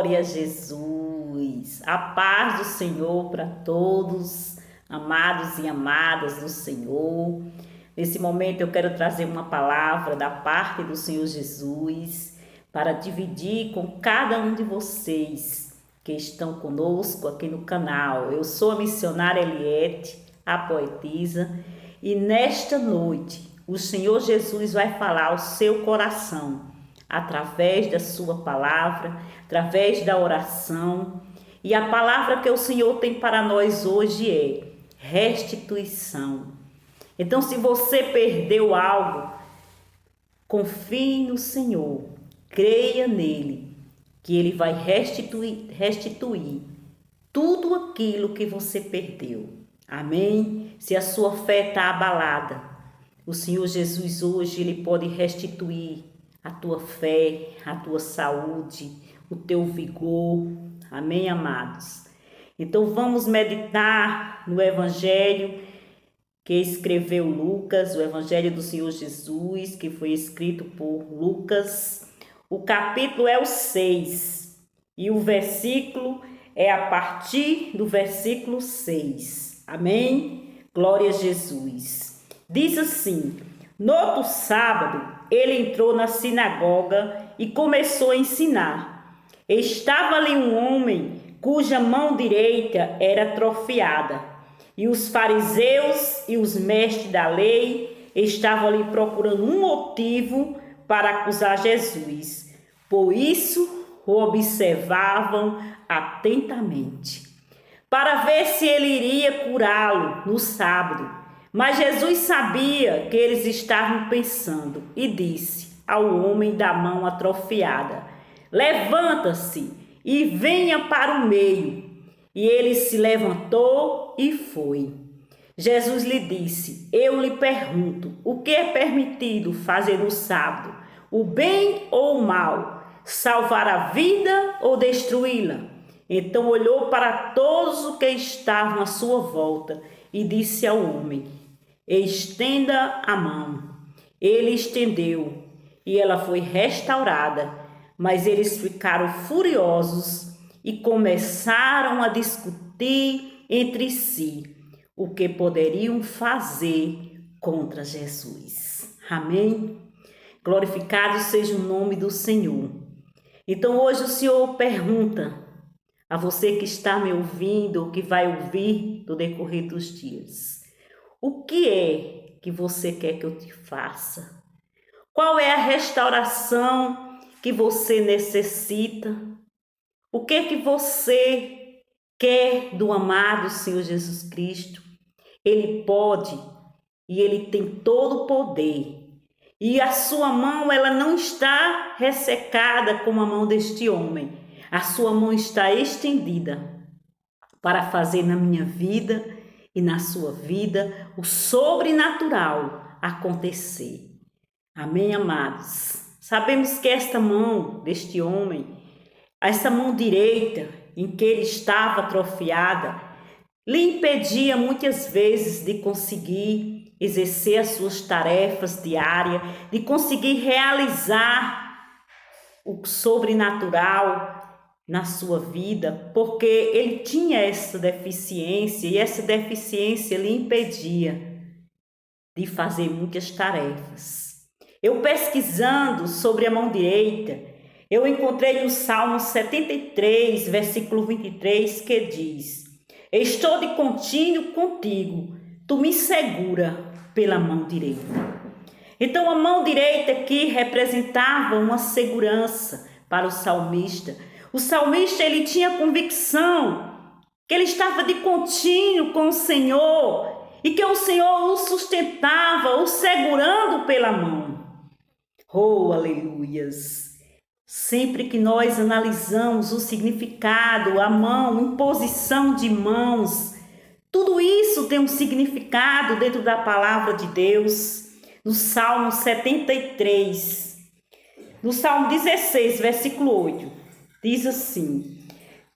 Glória a Jesus. A paz do Senhor para todos, amados e amadas do Senhor. Nesse momento eu quero trazer uma palavra da parte do Senhor Jesus para dividir com cada um de vocês que estão conosco aqui no canal. Eu sou a missionária Eliette, a poetisa, e nesta noite o Senhor Jesus vai falar ao seu coração através da sua palavra, através da oração. E a palavra que o Senhor tem para nós hoje é restituição. Então, se você perdeu algo, confie no Senhor, creia nele, que ele vai restituir tudo aquilo que você perdeu. Amém? Se a sua fé está abalada, o Senhor Jesus hoje ele pode restituir a tua fé, a tua saúde, o teu vigor. Amém, amados? Então vamos meditar no Evangelho que escreveu Lucas, o Evangelho do Senhor Jesus, que foi escrito por Lucas. O capítulo é o 6 e o versículo é a partir do versículo 6. Amém? Glória a Jesus. Diz assim: no outro sábado, ele entrou na sinagoga e começou a ensinar. Estava ali um homem cuja mão direita era atrofiada, e os fariseus e os mestres da lei estavam ali procurando um motivo para acusar Jesus. Por isso, o observavam atentamente, para ver se ele iria curá-lo no sábado. Mas Jesus sabia que eles estavam pensando e disse ao homem da mão atrofiada: levanta-se e venha para o meio. E ele se levantou e foi. Jesus lhe disse: eu lhe pergunto, o que é permitido fazer no sábado? O bem ou o mal? Salvar a vida ou destruí-la? Então olhou para todos os que estavam à sua volta e disse ao homem: estenda a mão. Ele estendeu e ela foi restaurada. Mas eles ficaram furiosos e começaram a discutir entre si o que poderiam fazer contra Jesus. Amém? Glorificado seja o nome do Senhor. Então hoje o Senhor pergunta a você que está me ouvindo ou que vai ouvir no decorrer dos dias: o que é que você quer que eu te faça? Qual é a restauração que você necessita? O que é que você quer do amado Senhor Jesus Cristo? Ele pode e ele tem todo o poder. E a sua mão, ela não está ressecada como a mão deste homem. A sua mão está estendida para fazer na minha vida e na sua vida o sobrenatural acontecer. Amém, amados? Sabemos que esta mão deste homem, essa mão direita em que ele estava atrofiada, lhe impedia muitas vezes de conseguir exercer as suas tarefas diárias, de conseguir realizar o sobrenatural na sua vida, porque ele tinha essa deficiência e essa deficiência lhe impedia de fazer muitas tarefas. Eu pesquisando sobre a mão direita, eu encontrei no Salmo 73, versículo 23, que diz: estou de contínuo contigo, tu me segura pela mão direita. Então a mão direita aqui representava uma segurança para o salmista. O salmista ele tinha convicção que ele estava de contínuo com o Senhor e que o Senhor o sustentava, o segurando pela mão. Oh, aleluias! Sempre que nós analisamos o significado, a mão, imposição de mãos, tudo isso tem um significado dentro da palavra de Deus. No Salmo 73, no Salmo 16, versículo 8, diz assim: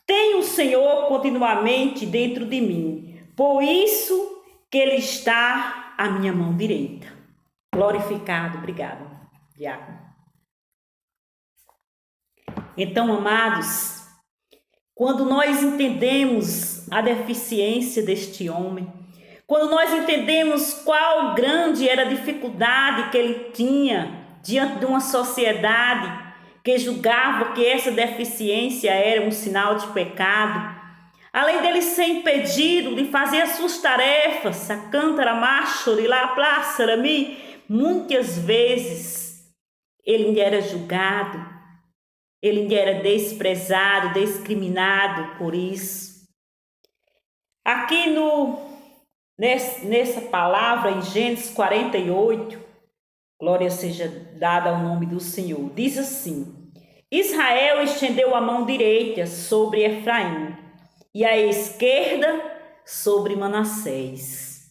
tem o Senhor continuamente dentro de mim, por isso que Ele está à minha mão direita. Glorificado, obrigado, diácono. Então, amados, Quando nós entendemos a deficiência deste homem, quando nós entendemos qual grande era a dificuldade que ele tinha diante de uma sociedade que julgava que essa deficiência era um sinal de pecado, além dele ser impedido de fazer as suas tarefas, sacantara machori lá plássara mi, muitas vezes ele ainda era julgado, ele ainda era desprezado, discriminado por isso. Aqui nessa palavra em Gênesis 48, glória seja dada ao nome do Senhor, diz assim: Israel estendeu a mão direita sobre Efraim e a esquerda sobre Manassés.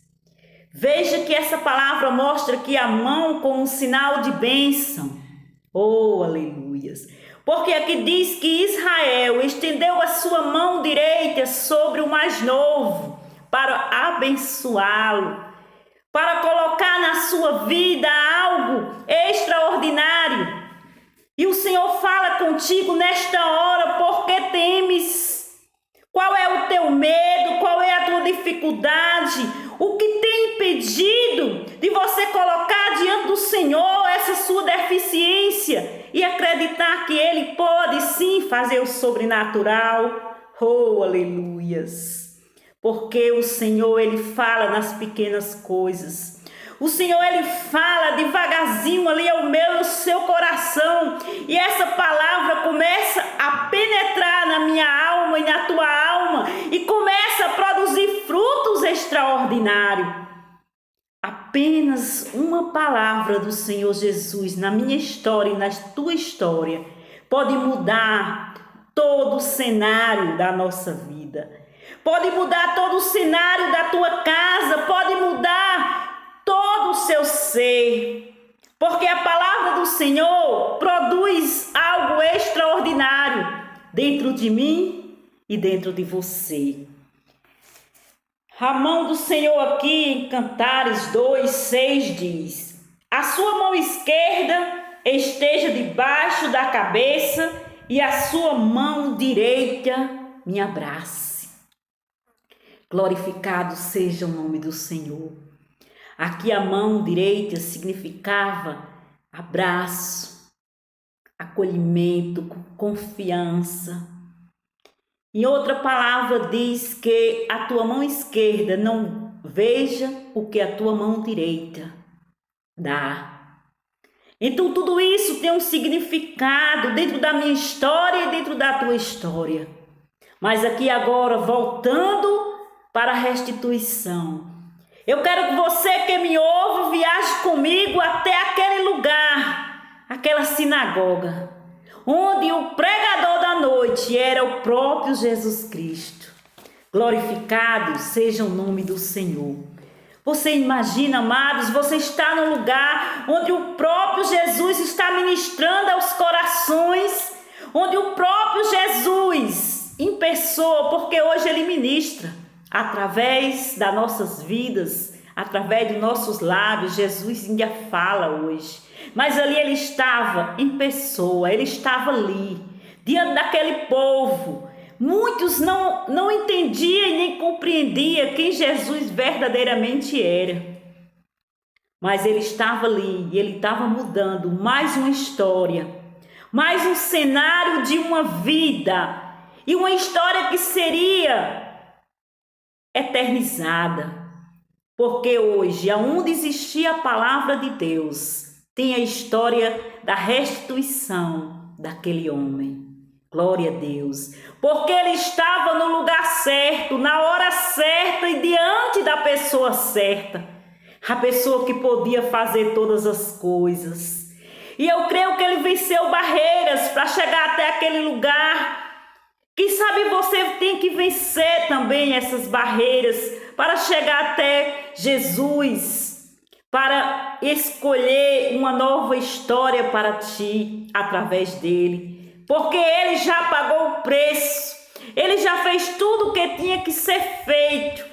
Veja que essa palavra mostra que a mão como um sinal de bênção. Oh, aleluias! Porque aqui diz que Israel estendeu a sua mão direita sobre o mais novo para abençoá-lo, para colocar na sua vida algo extraordinário. E o Senhor fala contigo nesta hora, porque temes? Qual é o teu medo? Qual é a tua dificuldade? O que tem impedido de você colocar diante do Senhor essa sua deficiência e acreditar que Ele pode sim fazer o sobrenatural? Oh, aleluias! Porque o Senhor, Ele fala nas pequenas coisas. O Senhor, Ele fala devagarzinho ali ao meu e ao seu coração. E essa palavra começa a penetrar na minha alma e na tua alma. E começa a produzir frutos extraordinários. Apenas uma palavra do Senhor Jesus na minha história e na tua história pode mudar todo o cenário da nossa vida. Pode mudar todo o cenário da tua casa. Pode mudar todo o seu ser, porque a palavra do Senhor produz algo extraordinário dentro de mim e dentro de você. A mão do Senhor aqui em Cantares 2:6 diz: a sua mão esquerda esteja debaixo da cabeça e a sua mão direita me abrace. Glorificado seja o nome do Senhor. Aqui a mão direita significava abraço, acolhimento, confiança. Em outra palavra diz que a tua mão esquerda não veja o que a tua mão direita dá. Então tudo isso tem um significado dentro da minha história e dentro da tua história. Mas aqui agora, voltando para a restituição, eu quero que você que me ouve viaje comigo até aquele lugar, aquela sinagoga, onde o pregador da noite era o próprio Jesus Cristo. Glorificado seja o nome do Senhor. Você imagina, amados, você está no lugar onde o próprio Jesus está ministrando aos corações, onde o próprio Jesus, em pessoa, porque hoje Ele ministra, através das nossas vidas, através dos nossos lábios, Jesus ainda fala hoje. Mas ali Ele estava em pessoa, Ele estava ali, diante daquele povo. Muitos não entendiam e nem compreendiam quem Jesus verdadeiramente era. Mas Ele estava ali e Ele estava mudando mais uma história, mais um cenário de uma vida, e uma história que seria eternizada, porque hoje, aonde existia a palavra de Deus, tem a história da restituição daquele homem. Glória a Deus, porque ele estava no lugar certo, na hora certa e diante da pessoa certa, a pessoa que podia fazer todas as coisas. E eu creio que ele venceu barreiras para chegar até aquele lugar. Quem sabe você tem que vencer também essas barreiras para chegar até Jesus, para escolher uma nova história para ti através dele, porque ele já pagou o preço, ele já fez tudo o que tinha que ser feito,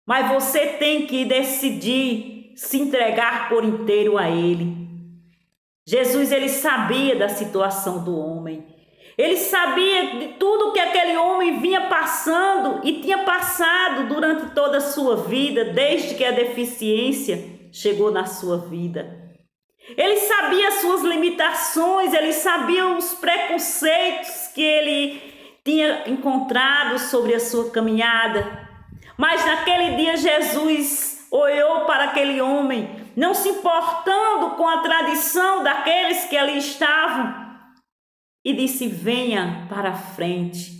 mas você tem que decidir se entregar por inteiro a ele. Jesus, ele sabia da situação do homem. Ele sabia de tudo que aquele homem vinha passando e tinha passado durante toda a sua vida, desde que a deficiência chegou na sua vida. Ele sabia as suas limitações, ele sabia os preconceitos que ele tinha encontrado sobre a sua caminhada. Mas naquele dia Jesus olhou para aquele homem, não se importando com a tradição daqueles que ali estavam, e disse: venha para a frente.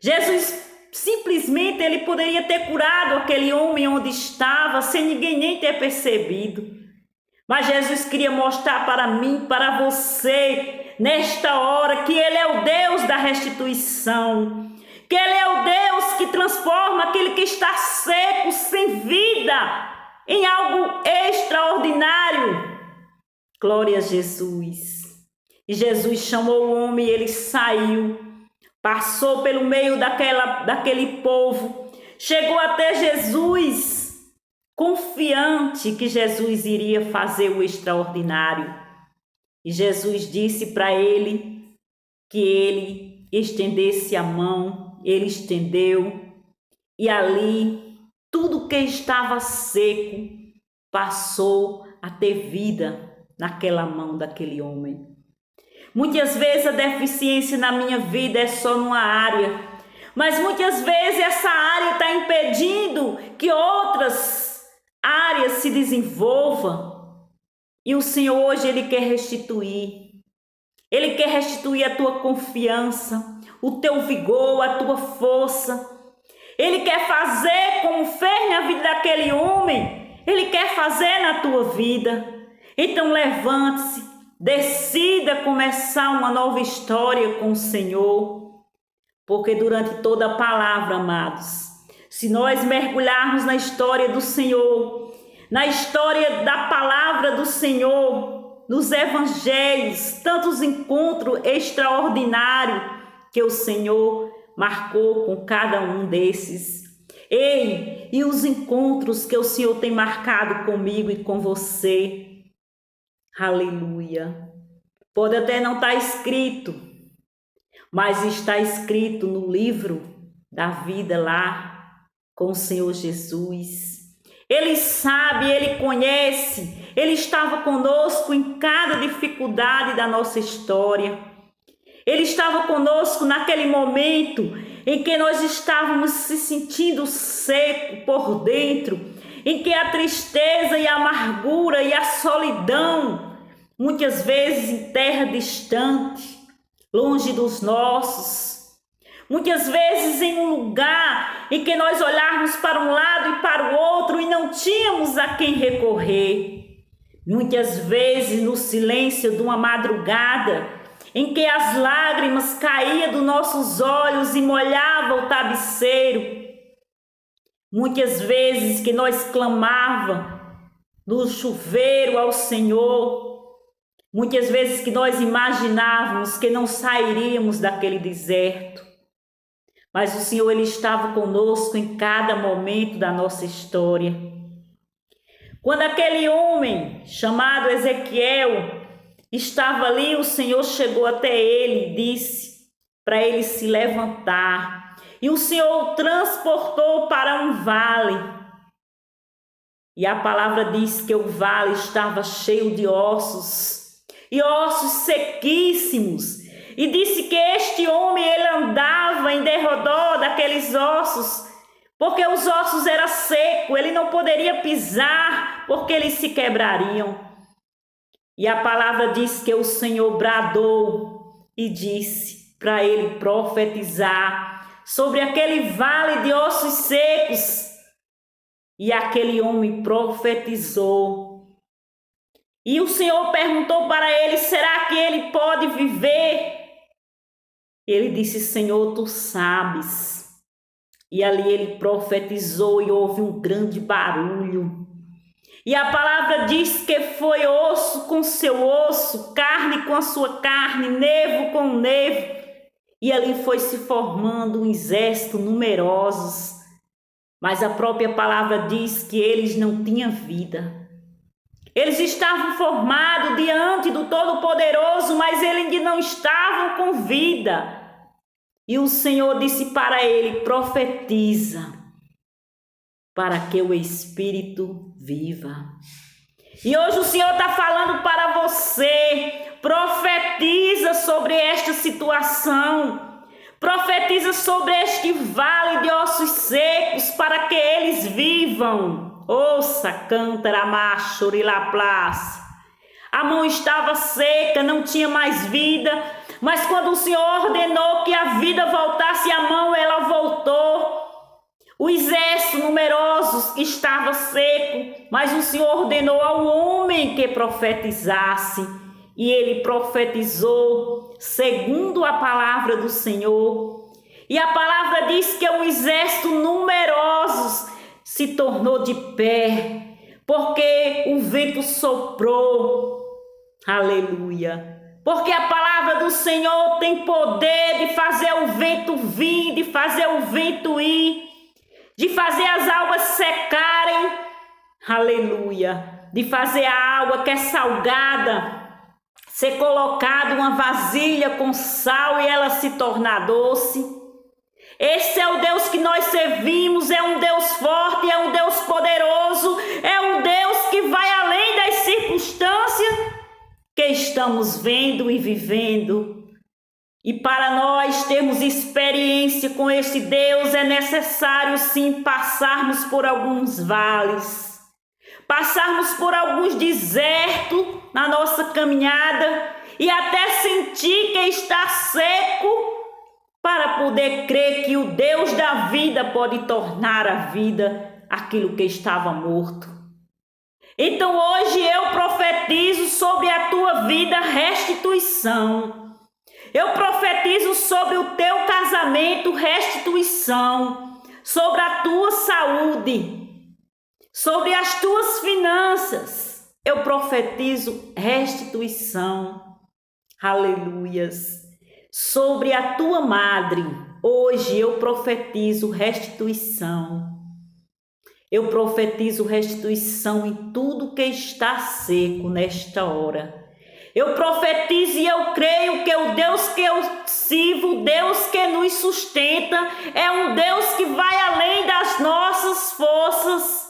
Jesus simplesmente ele poderia ter curado aquele homem onde estava, sem ninguém nem ter percebido. Mas Jesus queria mostrar para mim, para você, nesta hora, que Ele é o Deus da restituição, que Ele é o Deus que transforma aquele que está seco, sem vida, em algo extraordinário. Glória a Jesus. E Jesus chamou o homem e ele saiu, passou pelo meio daquele povo, chegou até Jesus, confiante que Jesus iria fazer o extraordinário. E Jesus disse para ele que ele estendesse a mão, ele estendeu, e ali tudo que estava seco passou a ter vida naquela mão daquele homem. Muitas vezes a deficiência na minha vida é só numa área, mas muitas vezes essa área está impedindo que outras áreas se desenvolvam. E o Senhor hoje Ele quer restituir. Ele quer restituir a tua confiança, o teu vigor, a tua força. Ele quer fazer como fez na vida daquele homem, Ele quer fazer na tua vida. Então levante-se, decida começar uma nova história com o Senhor, porque durante toda a palavra, amados, se nós mergulharmos na história do Senhor, na história da palavra do Senhor, nos evangelhos, tantos encontros extraordinários que o Senhor marcou com cada um desses. Ei, e os encontros que o Senhor tem marcado comigo e com você. Aleluia. Pode até não estar escrito, mas está escrito no livro da vida lá com o Senhor Jesus. Ele sabe, Ele conhece, Ele estava conosco em cada dificuldade da nossa história. Ele estava conosco naquele momento em que nós estávamos se sentindo seco por dentro, em que a tristeza e a amargura e a solidão, muitas vezes em terra distante, longe dos nossos, muitas vezes em um lugar em que nós olharmos para um lado e para o outro e não tínhamos a quem recorrer. Muitas vezes no silêncio de uma madrugada, em que as lágrimas caíam dos nossos olhos e molhavam o travesseiro. Muitas vezes que nós clamávamos no chuveiro ao Senhor. Muitas vezes que nós imaginávamos que não sairíamos daquele deserto. Mas o Senhor, Ele estava conosco em cada momento da nossa história. Quando aquele homem chamado Ezequiel estava ali, o Senhor chegou até ele e disse para ele se levantar. E o Senhor o transportou para um vale. E a palavra diz que o vale estava cheio de ossos, e ossos sequíssimos. E disse que este homem, ele andava em derredor daqueles ossos, porque os ossos eram secos, ele não poderia pisar, porque eles se quebrariam. E a palavra diz que o Senhor bradou e disse para ele profetizar sobre aquele vale de ossos secos. E aquele homem profetizou. E o Senhor perguntou para ele: será que ele pode viver? Ele disse: Senhor, tu sabes. E ali ele profetizou e houve um grande barulho. E a palavra diz que foi osso com seu osso, carne com a sua carne, nervo com nervo. E ali foi se formando um exército numerosos. Mas a própria palavra diz que eles não tinham vida. Eles estavam formados diante do Todo-Poderoso, mas eles ainda não estavam com vida. E o Senhor disse para ele: profetiza, para que o espírito viva. E hoje o Senhor está falando para você: profetiza sobre esta situação, profetiza sobre este vale de ossos secos, para que eles vivam. Ouça, cântara, macho, rilaplas. A mão estava seca, não tinha mais vida, mas quando o Senhor ordenou que a vida voltasse à mão, ela voltou. O exército numeroso estava seco, mas o Senhor ordenou ao homem que profetizasse, e ele profetizou segundo a palavra do Senhor. E a palavra diz que um exército numeroso se tornou de pé, porque o vento soprou. Aleluia! Porque a palavra do Senhor tem poder de fazer o vento vir, de fazer o vento ir, de fazer as águas secarem, aleluia, de fazer a água que é salgada ser colocada uma vasilha com sal e ela se tornar doce. Esse é o Deus que nós servimos, é um Deus forte, é um Deus poderoso, é um Deus que vai além das circunstâncias que estamos vendo e vivendo. E para nós termos experiência com este Deus, é necessário sim passarmos por alguns vales, passarmos por alguns desertos na nossa caminhada e até sentir que está seco, para poder crer que o Deus da vida pode tornar a vida aquilo que estava morto. Então hoje eu profetizo sobre a tua vida restituição. Eu profetizo sobre o teu casamento restituição, sobre a tua saúde, sobre as tuas finanças. Eu profetizo restituição. Aleluias. Sobre a tua madre, hoje eu profetizo restituição. Eu profetizo restituição em tudo que está seco nesta hora. Eu profetizo e eu creio que o Deus que eu sirvo, o Deus que nos sustenta, é um Deus que vai além das nossas forças.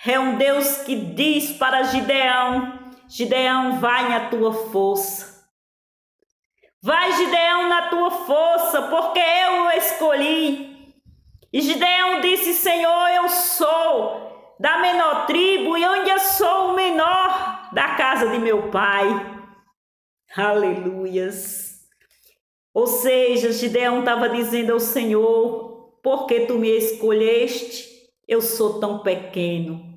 É um Deus que diz para Gideão: Gideão, vai na tua força. Vai, Gideão, na tua força, porque eu o escolhi. E Gideão disse: Senhor, eu sou da menor tribo e eu ainda sou o menor da casa de meu pai. Aleluias. Ou seja, Gideão estava dizendo ao Senhor: porque tu me escolheste, eu sou tão pequeno.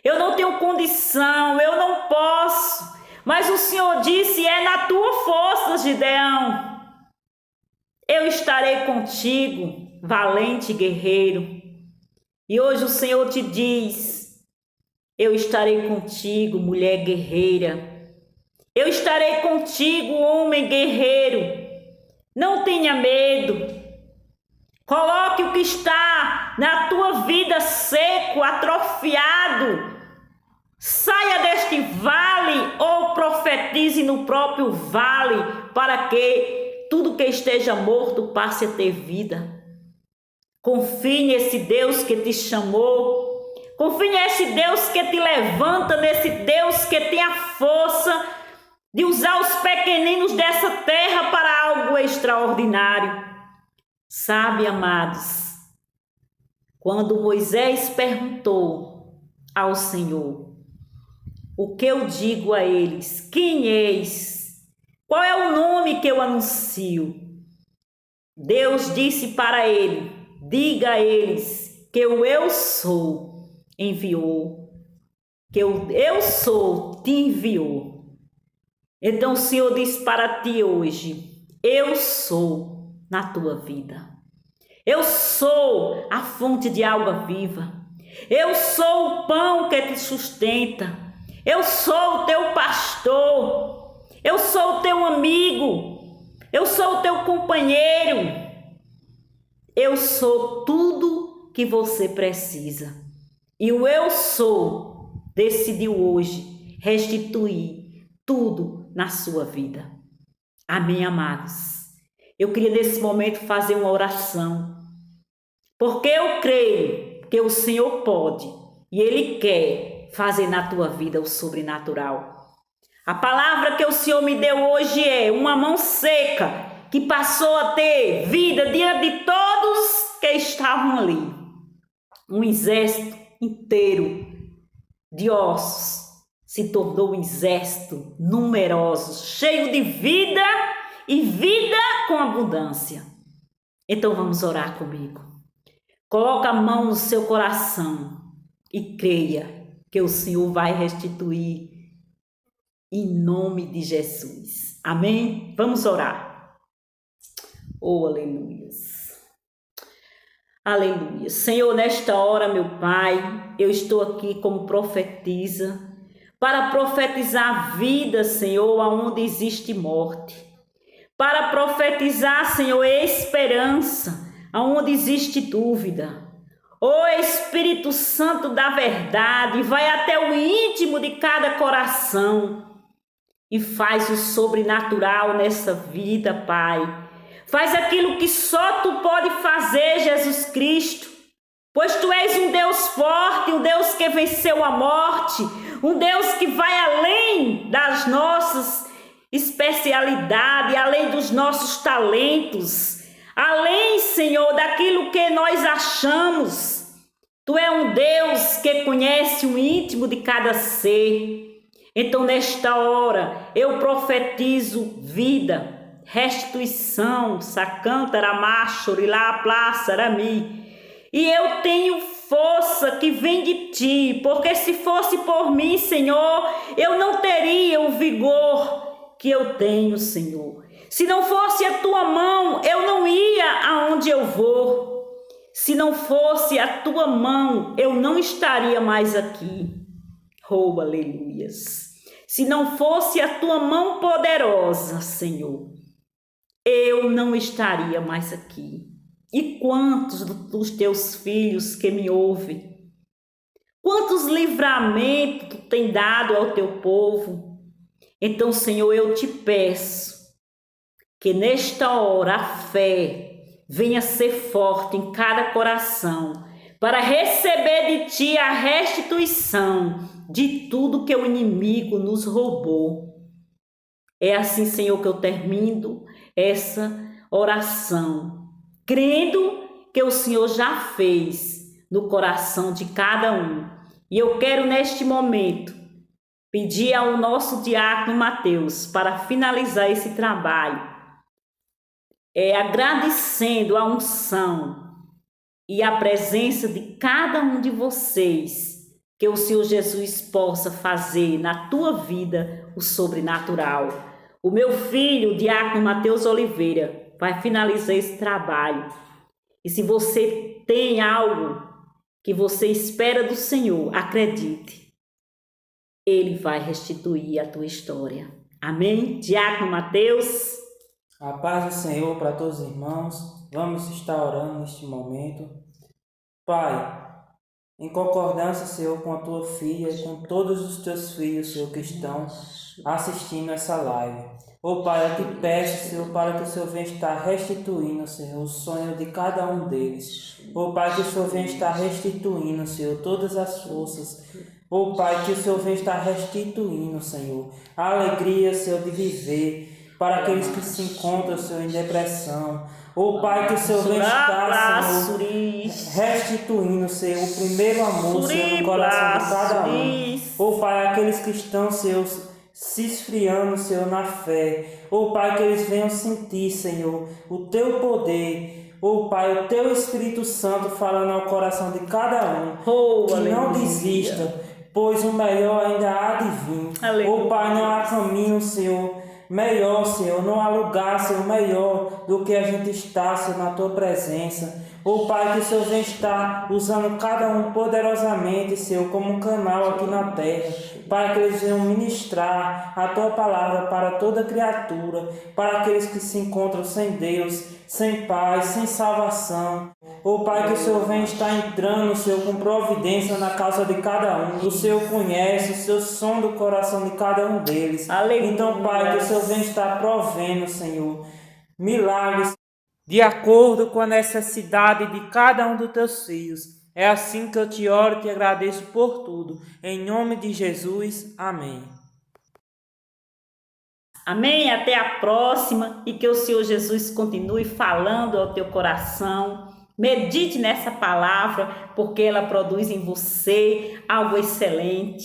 Eu não tenho condição, eu não posso. Mas o Senhor disse: é na tua força, Gideão. Eu estarei contigo, valente guerreiro. E hoje o Senhor te diz: eu estarei contigo, mulher guerreira. Eu estarei contigo, homem guerreiro. Não tenha medo. Coloque o que está na tua vida seco, atrofiado. Saia deste vale ou profetize no próprio vale, para que tudo que esteja morto passe a ter vida. Confie nesse Deus que te chamou. Confie nesse Deus que te levanta, nesse Deus que tem a força de usar os pequeninos dessa terra para algo extraordinário. Sabe, amados, quando Moisés perguntou ao Senhor: o que eu digo a eles? Quem és? Qual é o nome que eu anuncio? Deus disse para ele: diga a eles que o eu sou enviou, que o eu sou te enviou. Então o Senhor diz para ti hoje: eu sou na tua vida. Eu sou a fonte de água viva. Eu sou o pão que te sustenta. Eu sou o teu pastor, eu sou o teu amigo, eu sou o teu companheiro, eu sou tudo que você precisa. E o eu sou decidiu hoje restituir tudo na sua vida. Amém, amados? Eu queria nesse momento fazer uma oração, porque eu creio que o Senhor pode e Ele quer fazer na tua vida o sobrenatural. A palavra que o Senhor me deu hoje é uma mão seca que passou a ter vida diante de todos que estavam ali. Um exército inteiro de ossos se tornou um exército numeroso, cheio de vida e vida com abundância. Então vamos orar comigo. Coloca a mão no seu coração e creia que o Senhor vai restituir em nome de Jesus. Amém? Vamos orar. Oh, aleluias. Aleluia. Senhor, nesta hora, meu Pai, eu estou aqui como profetisa para profetizar vida, Senhor, aonde existe morte. Para profetizar, Senhor, esperança, aonde existe dúvida. Ó Espírito Santo da verdade, vai até o íntimo de cada coração e faz o sobrenatural nessa vida, Pai. Faz aquilo que só Tu pode fazer, Jesus Cristo, pois Tu és um Deus forte, um Deus que venceu a morte, um Deus que vai além das nossas especialidades, além dos nossos talentos, além, Senhor, daquilo que nós achamos. Tu é um Deus que conhece o íntimo de cada ser. Então, nesta hora, eu profetizo vida, restituição, sacantaramáchorilá-pláçarami. E eu tenho força que vem de Ti, porque se fosse por mim, Senhor, eu não teria o vigor que eu tenho, Senhor. Se não fosse a Tua mão, eu não ia aonde eu vou. Se não fosse a Tua mão, eu não estaria mais aqui. Oh, aleluias. Se não fosse a Tua mão poderosa, Senhor, eu não estaria mais aqui. E quantos dos Teus filhos que me ouvem, quantos livramentos Tu tem dado ao Teu povo. Então, Senhor, eu te peço que nesta hora a fé venha ser forte em cada coração, para receber de Ti a restituição de tudo que o inimigo nos roubou. É assim, Senhor, que eu termino essa oração, crendo que o Senhor já fez no coração de cada um. E eu quero, neste momento, pedir ao nosso diácono Mateus para finalizar esse trabalho, agradecendo a unção e a presença de cada um de vocês, que o Senhor Jesus possa fazer na tua vida o sobrenatural. O meu filho, o diácono Mateus Oliveira, vai finalizar esse trabalho. E se você tem algo que você espera do Senhor, acredite, Ele vai restituir a tua história. Amém? Diácono Mateus. A paz do Senhor para todos os irmãos. Vamos estar orando neste momento. Pai, em concordância, Senhor, com a tua filha e com todos os teus filhos, Senhor, que estão assistindo essa live. Pai, eu te peço, Senhor, para que o Senhor venha estar restituindo, Senhor, o sonho de cada um deles. Pai, que o Senhor venha estar restituindo, Senhor, todas as forças. Pai, que o Senhor venha estar restituindo, Senhor, a alegria, Senhor, de viver para aqueles que se encontram, Senhor, em depressão. Pai, que o Senhor venha estar, Senhor, restituindo, Senhor, o primeiro amor, Senhor, no coração de cada um. Pai, aqueles que estão, Senhor, se esfriando, Senhor, na fé. Pai, que eles venham sentir, Senhor, o Teu poder. Pai, o Teu Espírito Santo falando ao coração de cada um. Que não desista, pois o melhor ainda há de vir. Pai, não há caminho, Senhor, melhor, Senhor, não há lugar, Senhor, melhor do que a gente estar, Senhor, na Tua presença. Ó Pai, que o Senhor vem estar usando cada um poderosamente, Senhor, como um canal aqui na terra, para que eles venham ministrar a Tua palavra para toda criatura, para aqueles que se encontram sem Deus, sem paz, sem salvação. Ó Pai, que o Senhor vem estar entrando, Senhor, com providência na casa de cada um. O Senhor conhece o seu som do coração de cada um deles. Aleluia. Então, Pai, que o Senhor vem estar provendo, Senhor, milagres de acordo com a necessidade de cada um dos teus filhos. É assim que eu te oro e te agradeço por tudo. Em nome de Jesus. Amém. Amém? Até a próxima e que o Senhor Jesus continue falando ao teu coração. Medite nessa palavra, porque ela produz em você algo excelente,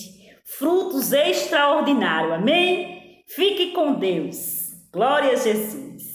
frutos extraordinários. Amém? Fique com Deus. Glória a Jesus.